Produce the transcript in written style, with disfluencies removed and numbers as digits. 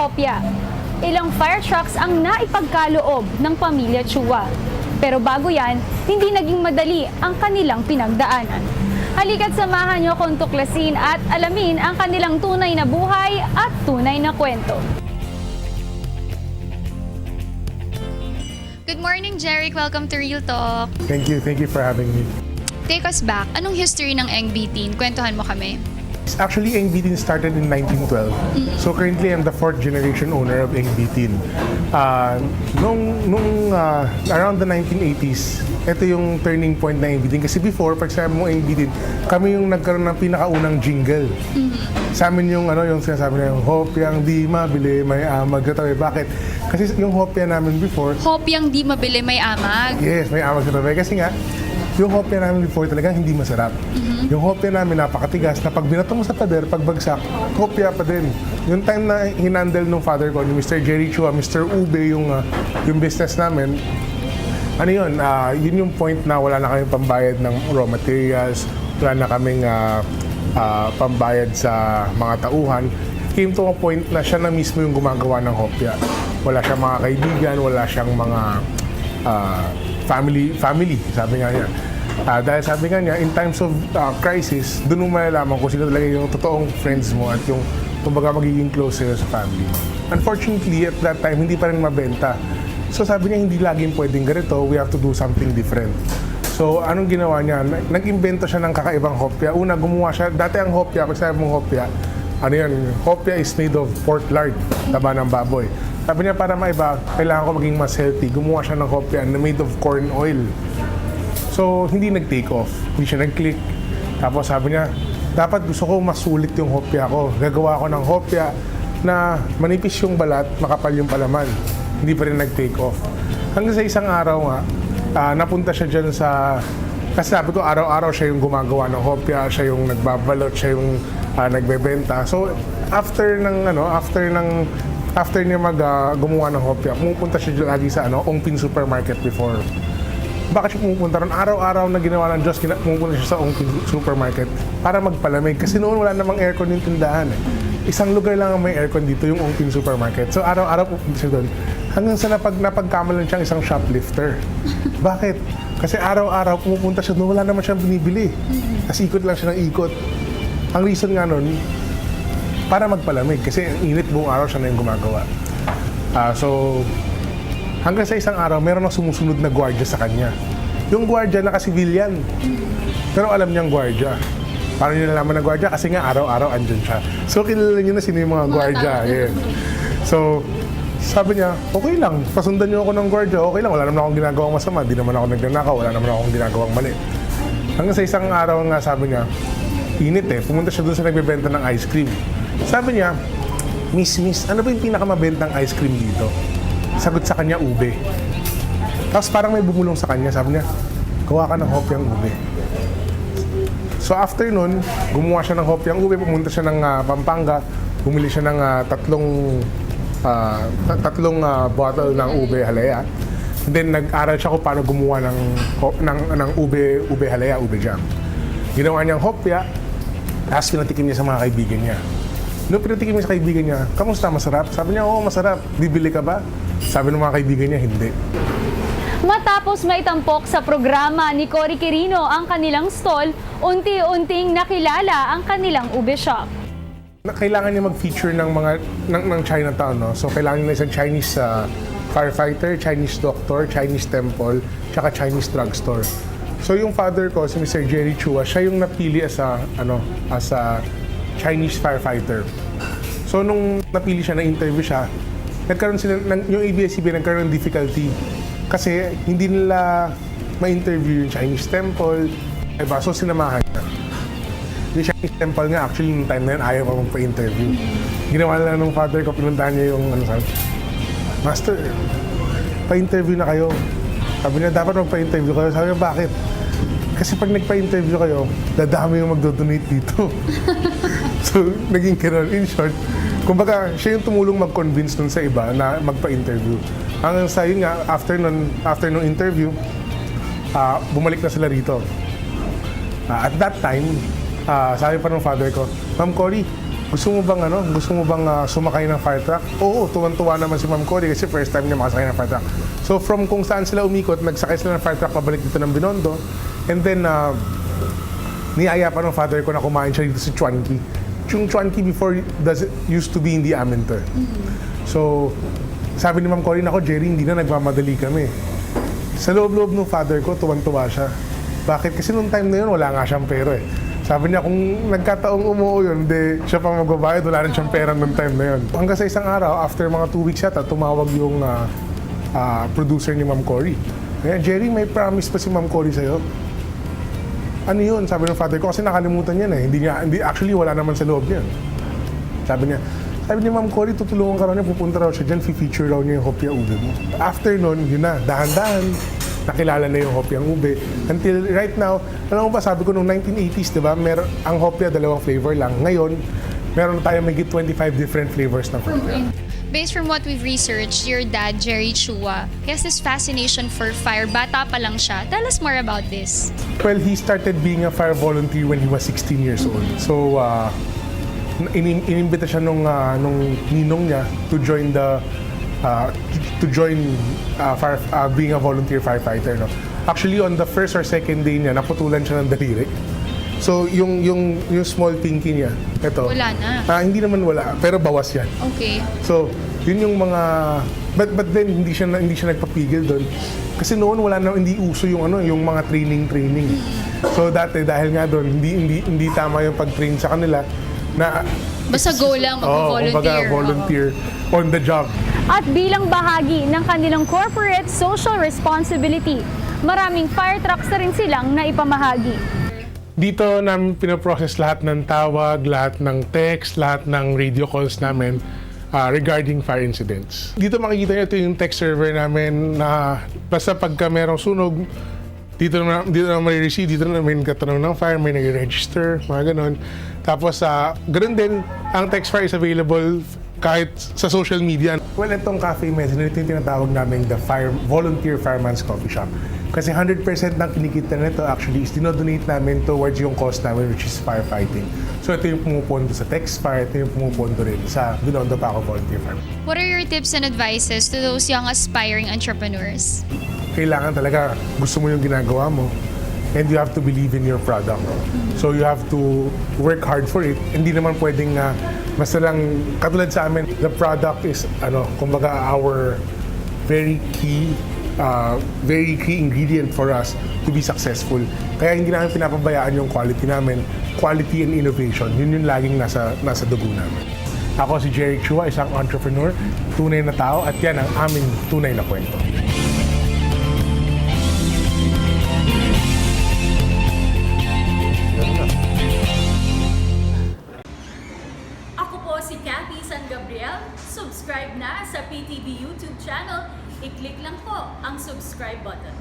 hopya. Ilang fire trucks ang naipagkaloob ng pamilya Chua. Pero bago yan, hindi naging madali ang kanilang pinagdaanan. Halika't samahan niyo kung tuklasin at alamin ang kanilang tunay na buhay at tunay na kwento. Good morning, Jeric. Welcome to Real Talk. Thank you for having me. Take us back. Anong history ng Eng Bitin? Kwentuhan mo kami. Actually, Eng Bitin started in 1912. So currently, I'm the 4th generation owner of Eng Bitin. Around the 1980s, ito yung turning point na Eng Bitin. Kasi before, pag sabi mo Eng Bitin, kami yung nagkaroon ng pinakaunang jingle. Sa amin yung sinasabi na yung hopyang di mabili, may amag sa tabi. Bakit? Kasi yung hopya namin before, Hopyang di mabili may amag. yes, may amag sa tabi. Kasi nga, yung hopya namin before talagang hindi masarap. Yung hopya namin napakatigas na pag binato mo sa pader, pagbagsak, hopya pa din. Yung time na hinandle ng father ko, ni Mr. Jerry Chua, Mr. Ube, yung business namin, yun yung point na wala na kaming pambayad ng raw materials, wala na kaming pambayad sa mga tauhan. Came to a point na siya na mismo yung gumagawa ng hopya. Wala siyang mga kaibigan, wala siyang mga family, sabi nga niya. Dahil sabi nga niya, in times of crisis, doon mo malalaman kung sino talaga yung totoong friends mo at yung kumbaga magiging closer sa family. Unfortunately, at that time, hindi pa rin mabenta. So sabi niya, hindi laging pwedeng ganito, we have to do something different. So anong ginawa niya? Nag-imbento siya ng kakaibang hopya. Una, gumawa siya, dati ang hopya, pag sabi mong hopya, hopya is made of pork lard, taba ng baboy. Sabi niya, para maiba, kailangan ko maging mas healthy. Gumawa siya ng hopya na made of corn oil. So, hindi nag-take off. Hindi siya nag-click. Tapos sabi niya, dapat gusto ko masulit yung hopya ko. Gagawa ko ng hopya na manipis yung balat, makapal yung palaman. Hindi pa rin nag-take off. Hanggang sa isang araw nga, napunta siya dyan sa... Kasi sabi ko, araw-araw siya yung gumagawa ng hopya, siya yung nagbabalot, siya yung nagbebenta. So, after niya gumawa ng hopya, pumupunta siya lagi sa Ongpin Supermarket before. Bakit siya pumupunta ron? Araw-araw na ginawa ng Diyos, pumupunta siya sa Ongpin Supermarket para magpalamig. Kasi noon wala namang aircon yung tindahan. Isang lugar lang ang may aircon dito, yung Ongpin Supermarket. So araw-araw pupunta siya doon. Hanggang sa napagkamalan siyang isang shoplifter. Bakit? Kasi araw-araw pumupunta siya doon, wala naman siyang binibili. Kasi ikot lang siya ng ikot. Ang reason nga noon, para magpalamig. Kasi ang init buong araw siya na yung gumagawa. So, hanggang sa isang araw, meron ng sumusunod na gwardiya sa kanya. Yung gwardiya naka-civilian. Pero alam niyang gwardiya. Paano niya nalaman na gwardiya? Kasi nga araw-araw andyan siya. So, kilala niyo na sino yung mga gwardiya. Yeah. So, sabi niya, okay lang. Pasundan niyo ako ng gwardiya. Okay lang. Wala naman akong ginagawang masama. Di naman ako nagnanakaw. Wala naman akong ginagawang mali. Hanggang sa isang araw nga, sabi niya, init pumunta siya doon sa nagbebenta ng ice cream. Sabi niya, Miss, ano ba yung pinakamabentang ice cream dito? Sagot sa kanya, ube. Tapos parang may bumulong sa kanya, sabi niya, gawa ka ng hopyang ube. So after nun, gumawa siya ng hopyang ube, pumunta siya ng Pampanga, bumili siya ng tatlong bottle ng ube halaya. And then nag-aral siya kung paano gumawa ng ube halaya, ube jam. Ginawa niyang hopya, tapos pinatikim niya sa mga kaibigan niya. Noong pinatikim niya sa kaibigan niya, kamusta, masarap? Sabi niya, oo, masarap. Bibili ka ba? Sabi ng mga kaibigan niya, hindi. Matapos maitampok sa programa ni Cory Quirino ang kanilang stall, unti-unting nakilala ang kanilang ube shop. Kailangan niya mag-feature ng Chinatown, no? So kailangan niya isang Chinese firefighter, Chinese doctor, Chinese temple, tsaka Chinese drugstore. So yung father ko, si Mr. Jerry Chua, siya yung napili as a Chinese firefighter. So nung napili siya, na-interview siya, nagkaroon sila, yung ABS-CBN nagkaroon ng difficulty. Kasi hindi nila ma-interview yung Chinese temple, diba? So sinamahan niya. Yung Chinese temple nga, actually, yung time na yun, ayaw pa magpa-interview. Ginawa na lang ng father ko, pinuntahan niya yung, Master, pa-interview na kayo. Sabi niya, dapat magpa-interview kayo. Sabi niya, bakit? Kasi pag nagpa-interview kayo, dadami yung magdo-donate dito. So, naging gano'n. In short, kumbaga, siya yung tumulong mag-convince nun sa iba na magpa-interview. Hanggang sa yun nga, after nung interview, bumalik na sila rito. At that time, sabi pa ng father ko, Ma'am Cory, gusto mo bang sumakay ng fire truck? Oo, tuwan-tuwa naman si Ma'am Cory kasi first time niya makasakay ng fire truck. So from kung saan sila umikot, nagsakay sila ng fire truck pabalik dito ng Binondo. And then, niyaya pa ng father ko na kumain siya dito sa Chunky. Yung Chunky before used to be hindi Aminter. So, sabi ni Ma'am Cory, nako Jerry, hindi na nagmamadali kami. Sa loob-loob ng father ko, tuwan-tuwa siya. Bakit? Kasi nung time na yun, wala nga siyang pera eh. Sabi niya, kung nagkataong umuo yun, hindi siya pa magbabayad, wala rin siyang pera nung time na yun. Hanggang sa isang araw, after mga 2 weeks yata, tumawag yung producer ni Ma'am Cory. Kaya, Jerry, may promise pa si Ma'am Cory sa'yo. Ano yun? Sabi ng father ko, kasi nakalimutan niya na eh. Hindi, actually, wala naman sa loob niya. Sabi ni Ma'am Cory, tutulungan ka raw niya, pupunta raw siya dyan, fi-feature raw niya yung hopya ube mo. After nun, yun na, dahan-dahan, nakilala na yung hopyang ube. Until right now, alam mo ba, sabi ko nung 1980s, di ba, ang hopya, 2 flavor lang. Ngayon, meron na tayo may 25 different flavors ng hopya. Based from what we've researched, your dad, Jerry Chua, he has this fascination for fire. Bata pa lang siya. Tell us more about this. Well, he started being a fire volunteer when he was 16 years old. So, inimbita siya nung ninong niya to join being a volunteer firefighter. No? Actually, on the first or second day niya, naputulan siya ng daliri. So, yung small pinky niya, ito. Wala na. Hindi naman wala, pero bawas yan. Okay. So, yun yung mga... But then, hindi siya nagpapigil doon. Kasi noon, hindi uso yung mga training. So, dati, dahil nga doon, hindi tama yung pag-train sa kanila, na Basta go lang, mag-volunteer. Volunteer on the job. At bilang bahagi ng kanilang corporate social responsibility, maraming fire trucks na rin silang naipamahagi. Dito namin pinoprocess lahat ng tawag, lahat ng text, lahat ng radio calls namin regarding fire incidents. Dito makikita nyo, ito yung text server namin na basta pagka merong sunog, dito na marireceive, dito na may katanong ng fire, may nag-register, mga ganon. Tapos, ganon din, ang text fire is available kahit sa social media. Well, itong Cafe Messenger, ito yung tinatawag namin the Volunteer Fireman's Coffee Shop. Kasi 100% ng kinikita nito actually is dinodonate namin towards yung cause namin, which is firefighting. So ito yung pumupondo sa text fire, ito yung pumupondo rin sa Binondo Paco Volunteer Fire. What are your tips and advices to those young aspiring entrepreneurs? Kailangan talaga gusto mo yung ginagawa mo and you have to believe in your product. So you have to work hard for it. Hindi naman pwedeng basta lang, katulad sa amin, the product is, kumbaga our very key ingredient for us to be successful. Kaya hindi namin pinapabayaan yung quality namin. Quality and innovation, yun yung laging nasa dugo namin. Ako si Jerry Chua, isang entrepreneur, tunay na tao, at yan ang aming tunay na kwento. Ako po si Cathy San Gabriel. Subscribe na sa PTV YouTube channel. I-click lang po ang subscribe button.